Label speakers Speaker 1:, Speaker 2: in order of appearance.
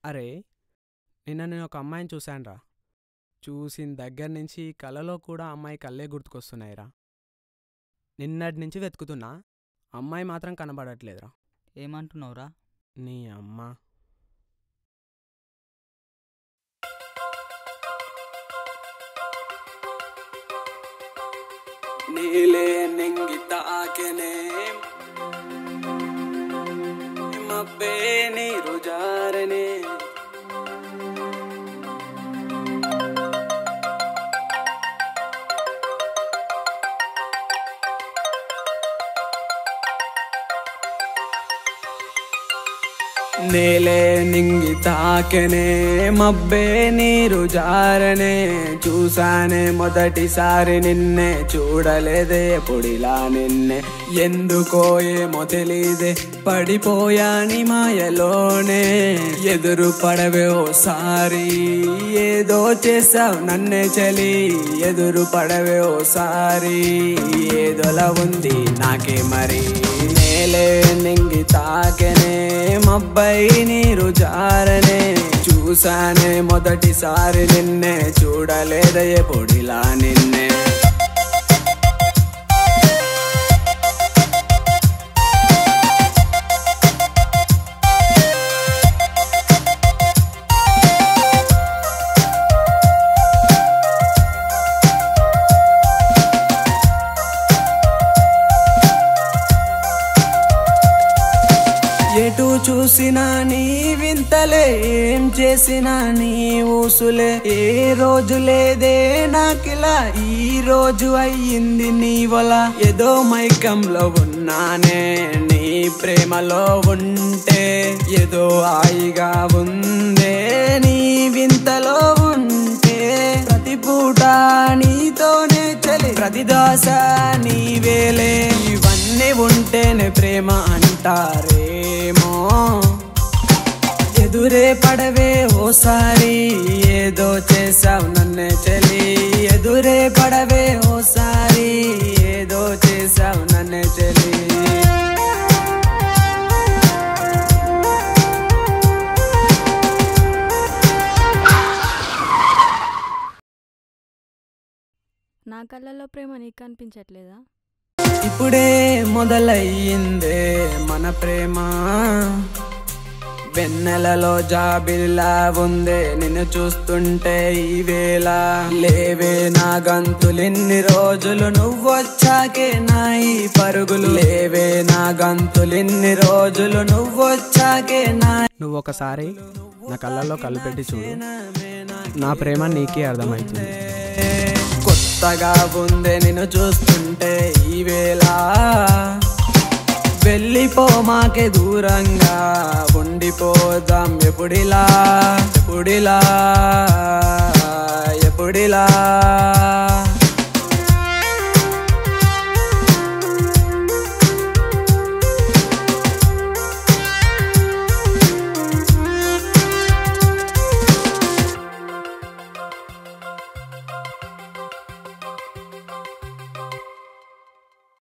Speaker 1: అరే నిన్న నేను ఒక అమ్మాయిని చూశానురా. చూసిన దగ్గర నుంచి కలలో కూడా అమ్మాయి కళ్ళే గుర్తుకొస్తున్నాయిరా. నిన్నటి నుంచి వెతుకుతున్నా, అమ్మాయి మాత్రం కనబడట్లేదురా.
Speaker 2: ఏమంటున్నావురా?
Speaker 1: నీ అమ్మ. నీలే నింగి తాకెనే మబ్బే నీరు జారనే నేలే నింగి తాకెనే మబ్బే నీరు జారనే చూసానే మొదటిసారి నిన్నే, చూడలేదే పొడిలా నిన్నే. ఎందుకో ఏమో తెలీదే పడిపోయాని మాయలోనే. ఎదురు పడవే ఓసారి ఏదో చేసావు నన్నే చలి, ఎదురు పడవే ఓసారి ఏదోలా ఉంది నాకే మరి. నేలే నింగి తాకెనే మబ్బై నీరు జారనే చూసానే మొదటిసారి నిన్నే, చూడలేదే పొడిలా నిన్నే. ఎటు చూసినా నీ వింతలే, ఏం చేసినా నీ ఊసులే. ఏ రోజు లేదే నాకిలా, ఈ రోజు అయ్యింది నీ వల. ఏదో మైకంలో ఉన్నానే నీ ప్రేమలో ఉంటే, ఏదో హాయిగా ఉందే నీ వింతలో ఉంటే. ప్రతి పూట నీతోనే చలి, ప్రతి దోశ నీవేలే. ఇవన్నీ ఉంటేనే ప్రేమ అంటారేమో. ఎదురే పడవే ఓసారి ఏదో చేసావు నన్నే చలి, ఎదురే పడవే ఓసారి ఏదో చేసావు నన్నే చలి.
Speaker 3: నా కళ్ళల్లో ప్రేమ నీకు కనిపించట్లేదా?
Speaker 1: ఇప్పుడే మొదలయ్యిందే మన ప్రేమ, వెన్నెలలో జాబిల్లా ఉందే నిన్ను చూస్తుంటే ఈ వేళ. లేవే నా గంతులిన్ని రోజులు నువ్వొచ్చాకే నా ఈ పరుగులు, లేవే నా గంతులిన్ని రోజులు నువ్వొచ్చాకే నా. నువ్వు ఒకసారి నా కళ్ళల్లో కళ్ళు పెట్టి చూడు, నా ప్రేమ నీకే అర్థమవుతుంది. కొత్తగా ఉందే నిన్ను చూస్తుంటే ఈ వేళ. వెళ్ళిపో మాకే దూరంగా ఉండిపోదాం ఎప్పుడిలా ఎప్పుడిలా ఎప్పుడిలా.